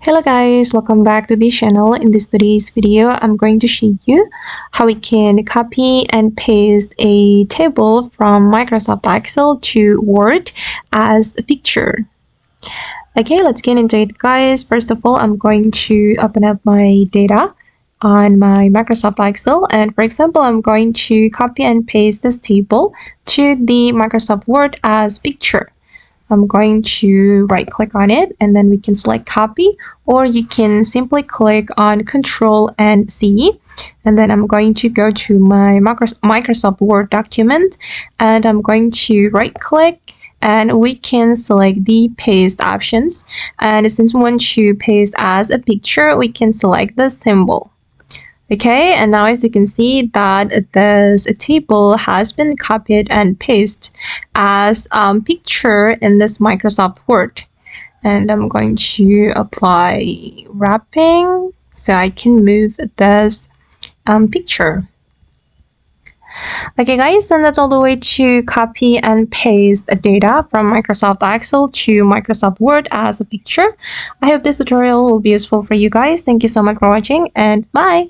Hello guys, welcome back to the channel. In today's video, I'm going to show you how we can copy and paste a table from Microsoft Excel to Word as a picture. Okay, let's get into it guys. First of all, I'm going to open up my data on my Microsoft Excel, and for example, I'm going to copy and paste this table to the Microsoft Word as picture. I'm going to right click on it and then we can select copy, or you can simply click on Control and C, and then I'm going to go to my Microsoft Word document and I'm going to right click and we can select the paste options, and since we want to paste as a picture we can select the symbol. Okay, and now as you can see that this table has been copied and pasted as picture in this Microsoft Word. And I'm going to apply wrapping so I can move this picture. Okay guys, and that's all the way to copy and paste data from Microsoft Excel to Microsoft Word as a picture. I hope this tutorial will be useful for you guys. Thank you so much for watching and bye!